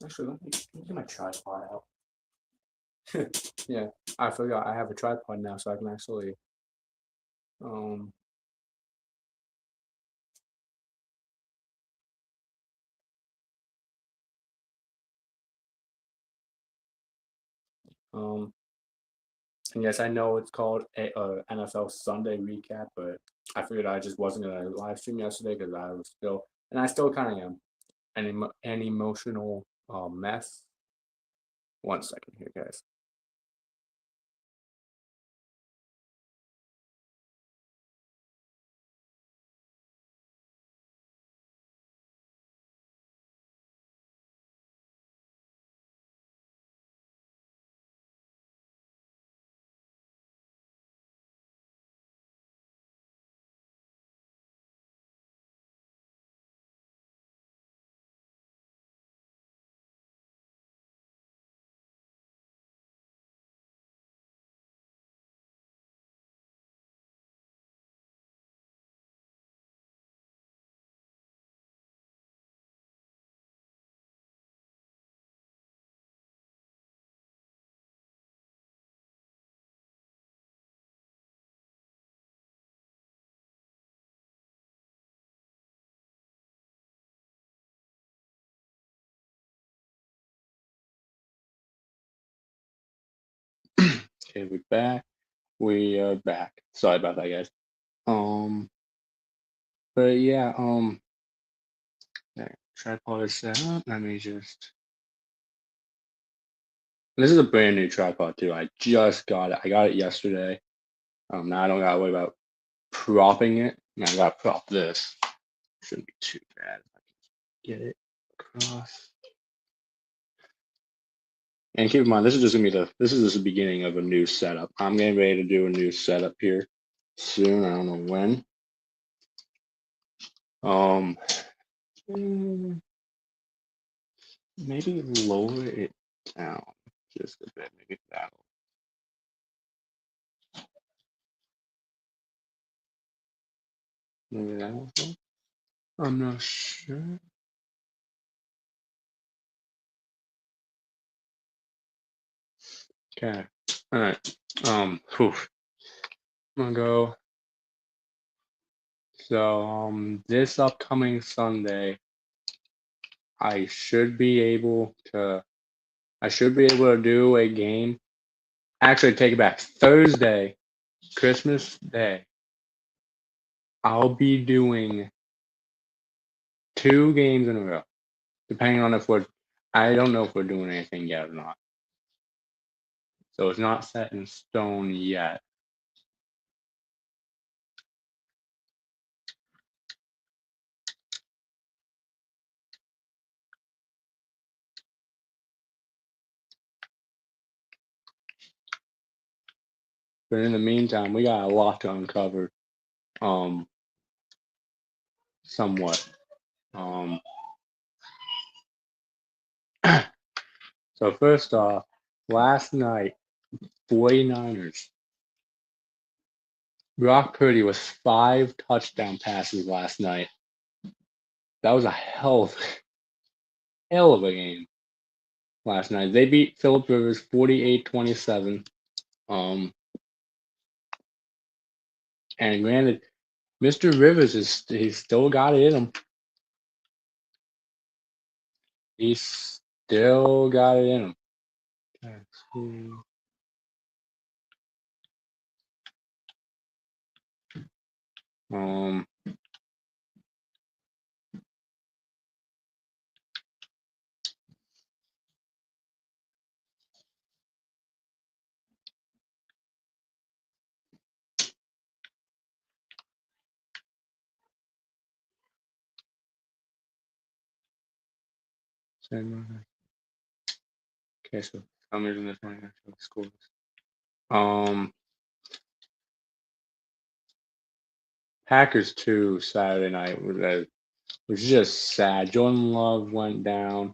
Actually, let me get my tripod out. Yeah, I forgot I have a tripod now, so I can actually um um and yes, I know it's called a NFL Sunday recap, but I figured I just wasn't gonna live stream yesterday because I was still, and I still kind of am, an emotional mess. 1 second here, guys. Okay, we're back. We are back. Sorry about that, guys. Um, but yeah, tripod is set up. Let me just. This is a brand new tripod too. I just got it. I got it yesterday. Now I don't gotta worry about propping it. Now I gotta prop this. Shouldn't be too bad if I can get it across. And keep in mind, this is just the beginning of a new setup. I'm getting ready to do a new setup here soon. I don't know when. Maybe lower it down just a bit. Maybe that'll. Maybe that'll help. I'm not sure. Okay. All right. Whew. I'm gonna go. So this upcoming Sunday, I should be able to. I should be able to do a game. Actually, take it back. Thursday, Christmas Day, I'll be doing 2 games in a row, depending on if we're. I don't know if we're doing anything yet or not. So it's not set in stone yet. But in the meantime, we got a lot to uncover. Somewhat. Um, so first off, last night, 49ers. Brock Purdy was 5 touchdown passes last night. That was a hell of a game last night. They beat Philip Rivers 48-27. And granted, Mr. Rivers he's still got it in him. He's still got it in him. Um, okay, so I'm using this one actually scores. Packers 2 Saturday night was just sad. Jordan Love went down.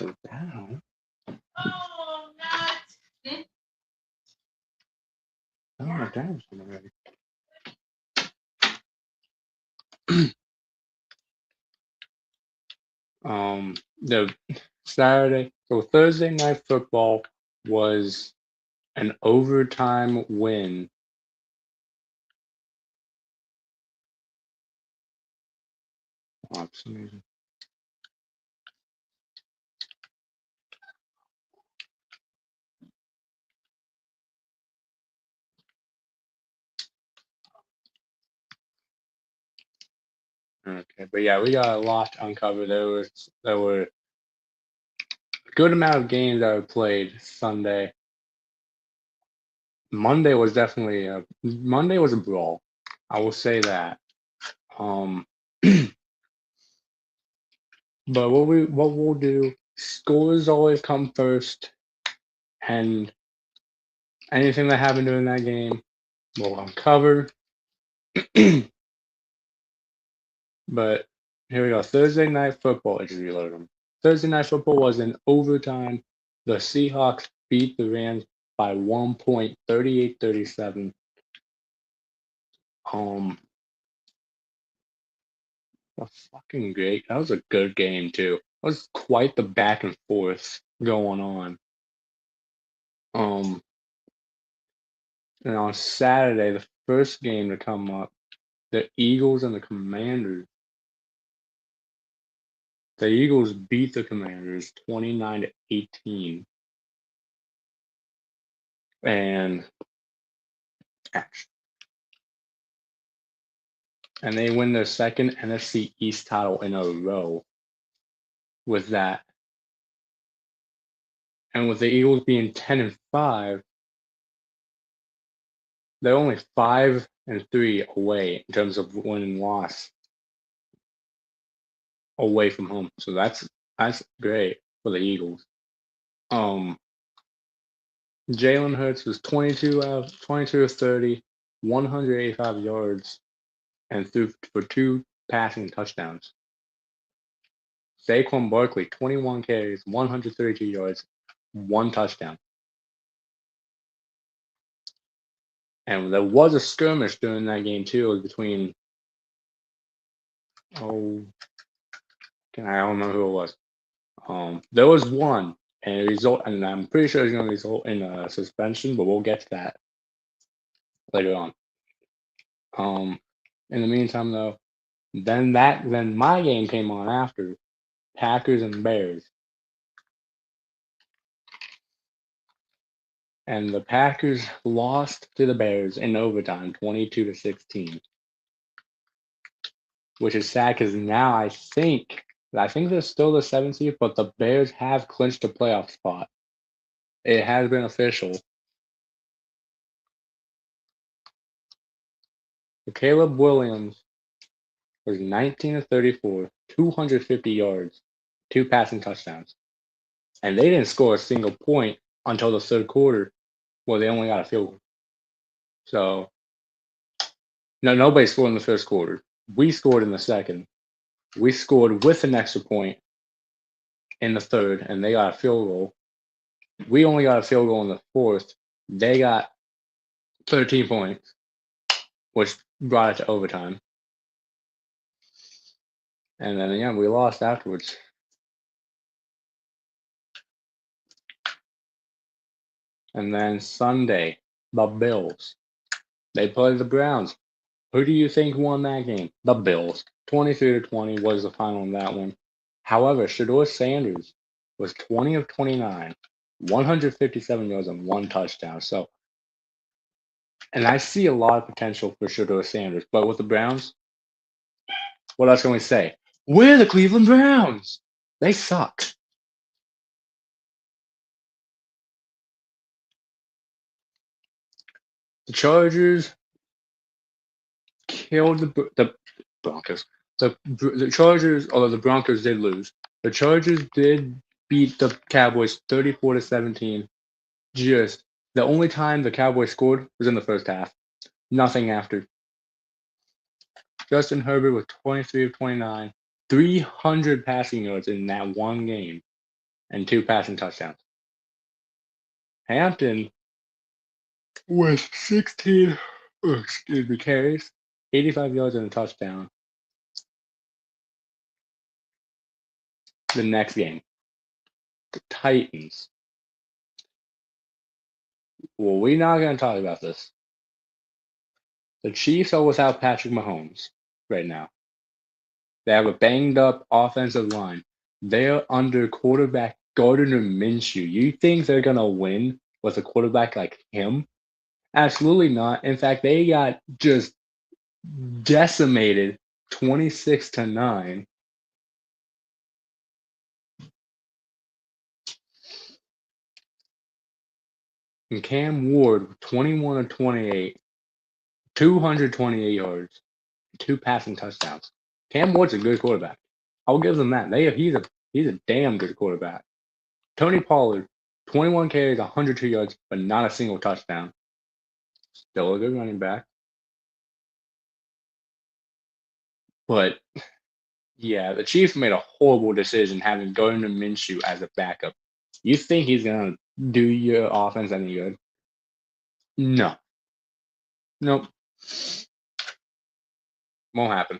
Down. Oh, not. Oh, my down's already. The Saturday, so Thursday night football was an overtime win. Oh, for some reason. Okay, but yeah, we got a lot to uncover. There were a good amount of games that were played Sunday. Monday was a brawl. I will say that. Um, but what we'll do, scores always come first, and anything that happened during that game we'll uncover. But here we go. Thursday night football. I just reloaded them. Thursday night football was in overtime. The Seahawks beat the Rams by 1 point, 38-37. That's fucking great. That was a good game too. It was quite the back and forth going on. And on Saturday, the first game to come up, the Eagles and the Commanders. The Eagles beat the Commanders 29-18. And they win their second NFC East title in a row with that. And with the Eagles being 10-5, they're only 5-3 away in terms of win and loss away from home. So that's great for the Eagles. Jalen Hurts was 22 of 30, 185 yards, and threw for 2 passing touchdowns. Saquon Barkley, 21 carries, 132 yards, 1 touchdown. And there was a skirmish during that game too. It was between I don't know who it was. There was one, and and I'm pretty sure it's going to result in a suspension, but we'll get to that later on. In the meantime, though, then my game came on after Packers and Bears, and the Packers lost to the Bears in overtime, 22-16, which is sad because now I think they're still the 7th seed, but the Bears have clinched a playoff spot. It has been official. Caleb Williams was 19-34, 250 yards, 2 passing touchdowns. And they didn't score a single point until the third quarter, where they only got a field goal. So, nobody scored in the first quarter. We scored in the second. We scored with an extra point in the third, and they got a field goal. We only got a field goal in the fourth. They got 13 points, which brought it to overtime. And then, yeah, we lost afterwards. And then Sunday, the Bills. They played the Browns. Who do you think won that game? The Bills. 23-20 was the final in that one. However, Shedeur Sanders was 20 of 29, 157 yards and 1 touchdown. So, and I see a lot of potential for Shedeur Sanders. But with the Browns, what else can we say? We're the Cleveland Browns. They suck. The Chargers killed the Broncos. The Chargers, although the Broncos did lose, the Chargers did beat the Cowboys 34-17. Just the only time the Cowboys scored was in the first half. Nothing after. Justin Herbert was 23 of 29, 300 passing yards in that one game, and 2 passing touchdowns. Hampton with 16 carries, 85 yards and a touchdown. The next game, the Titans. Well, we're not going to talk about this. The Chiefs are without Patrick Mahomes right now. They have a banged up offensive line. They're under quarterback Gardner Minshew. You think they're going to win with a quarterback like him? Absolutely not. In fact, they got just decimated 26-9. And Cam Ward, 21 of 28, 228 yards, 2 passing touchdowns. Cam Ward's a good quarterback. I'll give them that. He's a damn good quarterback. Tony Pollard, 21 carries, 102 yards, but not a single touchdown. Still a good running back. But yeah, the Chiefs made a horrible decision having Gardner Minshew as a backup. You think he's gonna do your offense any good? No. Nope. Won't happen.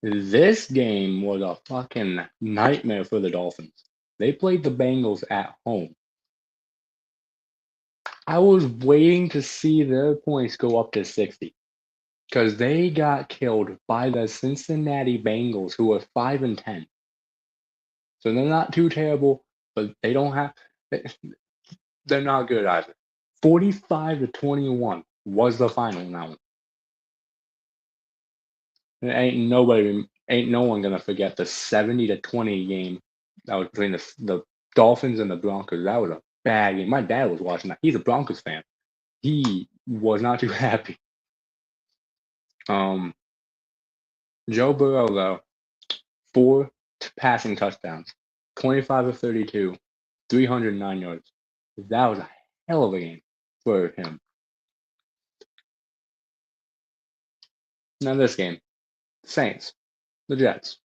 This game was a fucking nightmare for the Dolphins. They played the Bengals at home. I was waiting to see their points go up to 60 because they got killed by the Cincinnati Bengals, who are 5-10. So they're not too terrible, but they don't have. They're not good either. 45-21 was the final in that one. Ain't no one gonna forget the 70-20 game that was between the Dolphins and the Broncos. That was a bad game. My dad was watching that. He's a Broncos fan. He was not too happy. Joe Burrow though, 4 passing touchdowns, 25 of 32, 309 yards. That was a hell of a game for him. Now this game, Saints, the Jets.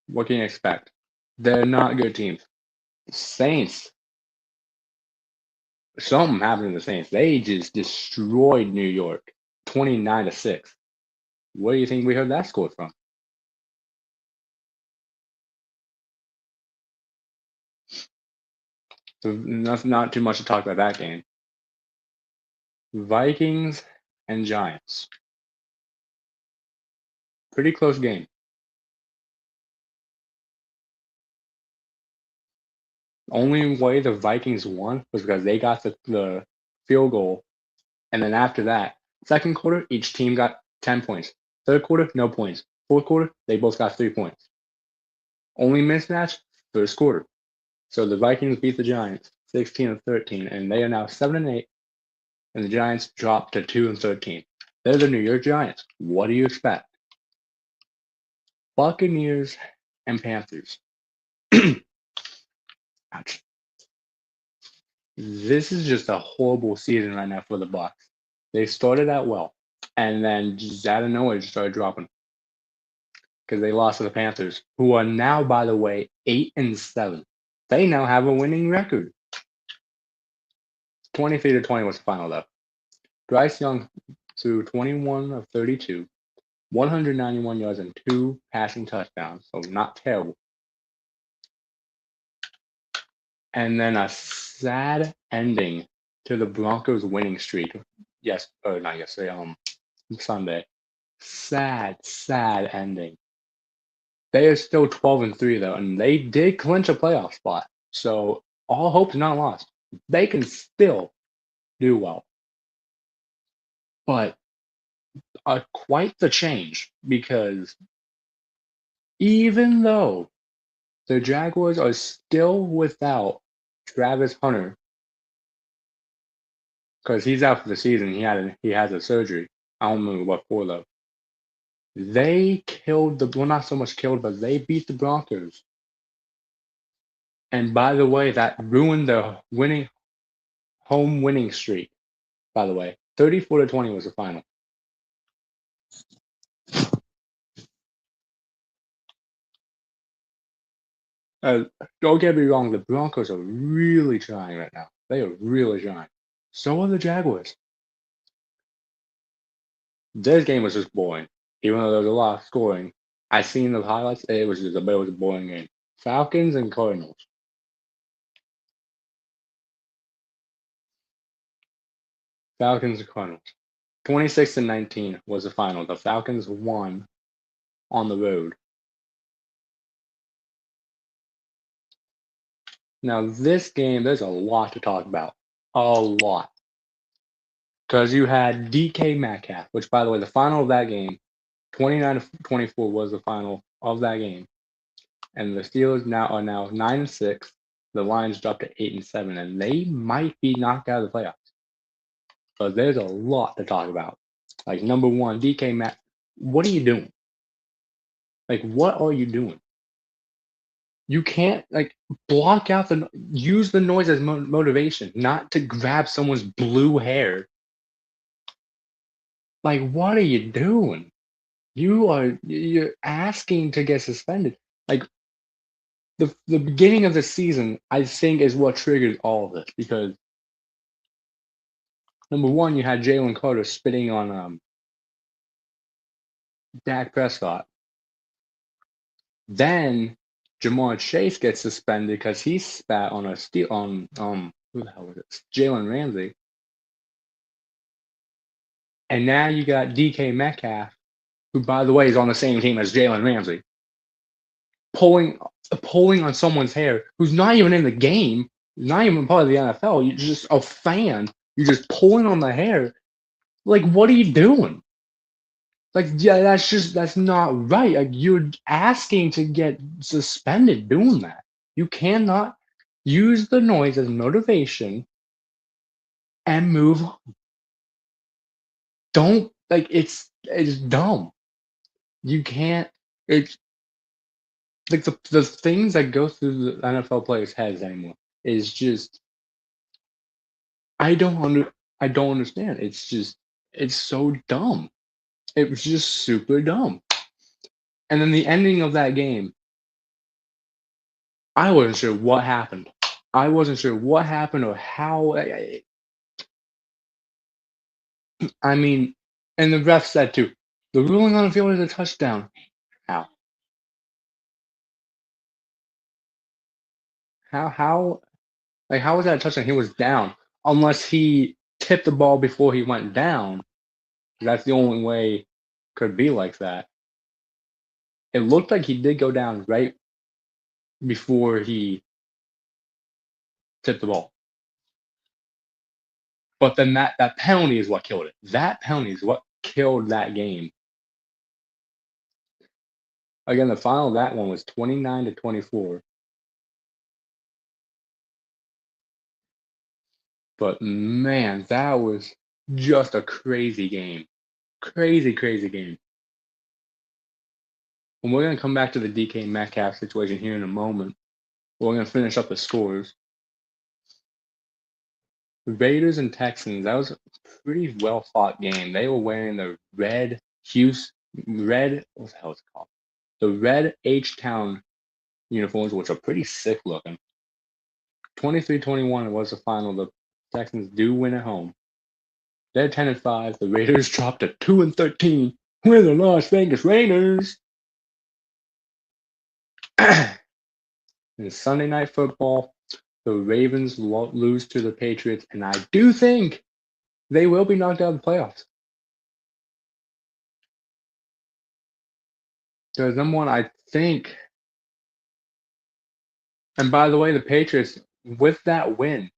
What can you expect? They're not good teams. Saints. Something happened to the Saints. They just destroyed New York, 29-6. Where do you think we heard that score from? So not too much to talk about that game. Vikings and Giants. Pretty close game. Only way the Vikings won was because they got the field goal. And then after that, second quarter, each team got 10 points. Third quarter, no points. Fourth quarter, they both got 3 points. Only mismatch, first quarter. So the Vikings beat the Giants 16-13, and they are now 7-8, and the Giants dropped to 2-13. They're the New York Giants. What do you expect? Buccaneers and Panthers. Ouch. This is just a horrible season right now for the Bucs. They started out well, and then just out of nowhere, just started dropping because they lost to the Panthers, who are now, by the way, 8-7. They now have a winning record. 23-20 was the final, though. Bryce Young threw 21 of 32, 191 yards and 2 passing touchdowns, so not terrible. And then a sad ending to the Broncos' winning streak. Not yesterday, Sunday. Sad ending. They are still 12-3 though, and they did clinch a playoff spot. So all hope is not lost. They can still do well. But quite the change, because even though the Jaguars are still without Travis Hunter, because he's out for the season, he has a surgery. I don't remember what for though. They killed not so much killed, but they beat the Broncos. And by the way, that ruined the home winning streak. By the way, 34-20 was the final. Don't get me wrong, the Broncos are really trying right now. They are really trying. So are the Jaguars. This game was just boring. Even though there was a lot of scoring, I seen the highlights. It was a boring game. Falcons and Cardinals. Falcons and Cardinals. 26-19 was the final. The Falcons won on the road. Now, this game, there's a lot to talk about. A lot. Because you had DK Metcalf, which, by the way, the final of that game, 29-24 was the final of that game. And the Steelers are now 9-6. The Lions dropped to 8-7, and they might be knocked out of the playoffs. But there's a lot to talk about. Like, number one, DK Metcalf, what are you doing? Like, what are you doing? You can't block out use the noise as motivation, not to grab someone's blue hair. Like, what are you doing? You're asking to get suspended. Like, the beginning of the season, I think, is what triggered all of this, because number one, you had Jalen Carter spitting on Dak Prescott. Then Jamar Chase gets suspended because he spat on who the hell was it? Jalen Ramsey. And now you got DK Metcalf, who, by the way, is on the same team as Jalen Ramsey, pulling on someone's hair, who's not even in the game, not even part of the NFL. You're just a fan. You're just pulling on the hair. Like, what are you doing? Like, yeah, that's not right. Like, you're asking to get suspended doing that. You cannot use the noise as motivation and move on. Don't, it's dumb. You can't. It's like the things that go through the NFL players' heads anymore is just I don't understand. It's so dumb. It was just super dumb. And then the ending of that game, I wasn't sure what happened. I wasn't sure what happened or how. I mean, and the ref said too, the ruling on the field is a touchdown. How? How? Like, how was that a touchdown? He was down. Unless he tipped the ball before he went down. That's the only way it could be like that. It looked like he did go down right before he tipped the ball. But then that penalty is what killed it. That penalty is what killed that game. Again, the final of that one was 29-24. But man, that was just a crazy game. Crazy, crazy game. And we're going to come back to the DK Metcalf situation here in a moment. We're going to finish up the scores. Raiders and Texans, that was a pretty well fought game. They were wearing the red what the hell is it called? The red H-Town uniforms, which are pretty sick looking. 23-21 was the final. The Texans do win at home. They're 10-5. The Raiders dropped to 2-13. We're the Las Vegas Raiders. In Sunday Night Football, the Ravens lose to the Patriots, and I do think they will be knocked out of the playoffs. Because number one, I think, and by the way, the Patriots, with that win,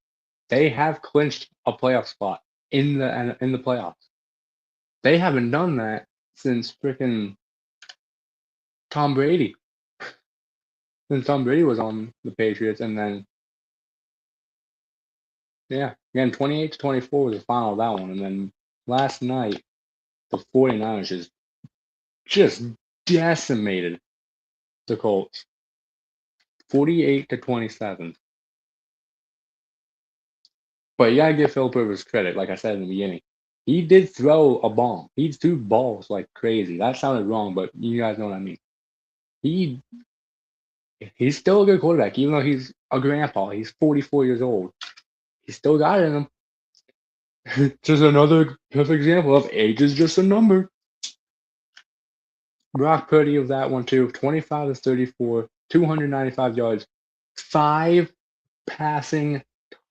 they have clinched a playoff spot in the playoffs. They haven't done that since freaking Tom Brady. Since Tom Brady was on the Patriots, and then yeah, again, 28-24 was the final of that one, and then last night the 49ers just decimated the Colts, 48-27. But you gotta give Philip Rivers credit, like I said in the beginning. He did throw a bomb. He threw balls like crazy. That sounded wrong, but you guys know what I mean. He He's still a good quarterback, even though he's a grandpa. He's 44 years old. He's still got it in him. Just another perfect example of age is just a number. Brock Purdy of that one too. 25 to 34, 295 yards, 5 passing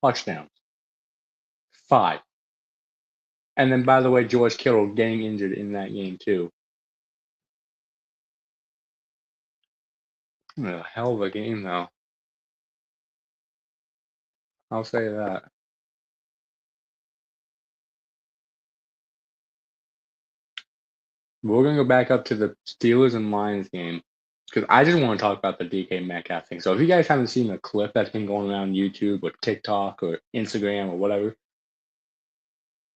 touchdowns. 5. And then, by the way, George Kittle getting injured in that game too. A hell of a game, though. I'll say that. We're going to go back up to the Steelers and Lions game because I just want to talk about the DK Metcalf thing. So if you guys haven't seen the clip that's been going around YouTube or TikTok or Instagram or whatever,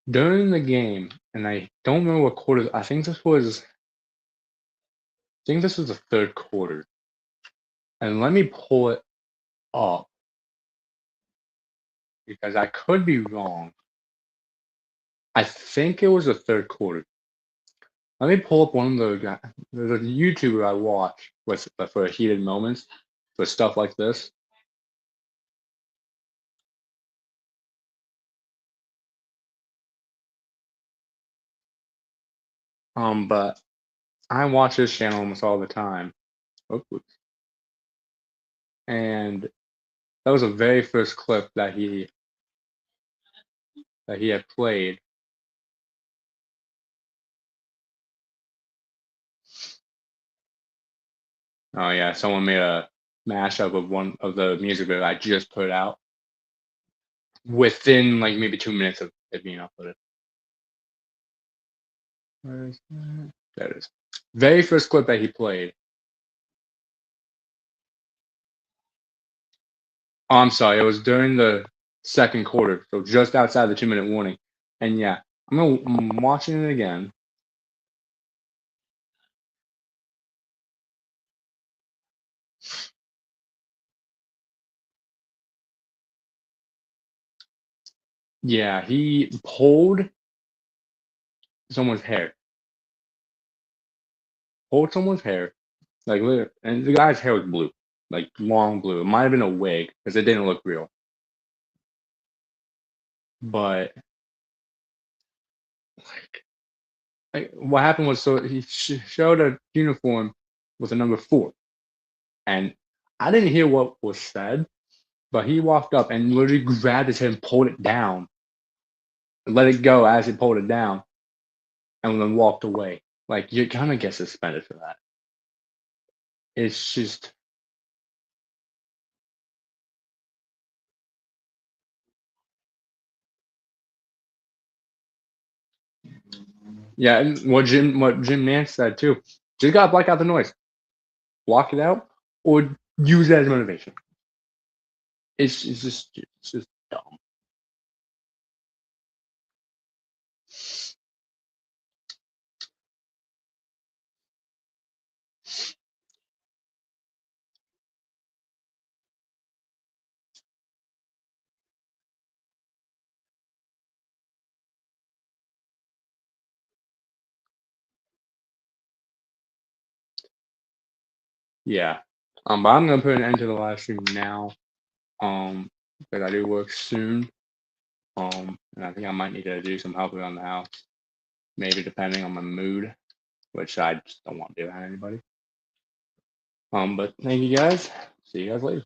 during the game, and I don't remember what quarter, I think this was the third quarter. And let me pull it up because I could be wrong. I think it was the third quarter. Let me pull up one of the there's a YouTuber I watch with for heated moments for stuff like this. But I watch this channel almost all the time. Oops. And that was the very first clip that he had played. Oh yeah, someone made a mashup of one of the music that I just put out within like maybe 2 minutes of it being uploaded. Where is that? There it is. Very first clip that he played. Oh, I'm sorry, it was during the second quarter, so just outside the 2-minute warning. And yeah, I'm watching it again. Yeah, he pulled someone's hair. Pulled someone's hair, like, and the guy's hair was blue, like long blue. It might have been a wig because it didn't look real. But like what happened was, so he showed a uniform with a number 4, and I didn't hear what was said, but he walked up and literally grabbed his head and pulled it down, and let it go as he pulled it down, and then walked away. Like, you're gonna get suspended for that. It's just. Yeah, and what Jim Nance said too. Just gotta block out the noise, block it out, or use it as motivation. It's just dumb. Yeah. But I'm gonna put an end to the live stream now. Because I do work soon. And I think I might need to do some help around the house. Maybe depending on my mood, which I just don't want to do that to anybody. But thank you guys. See you guys later.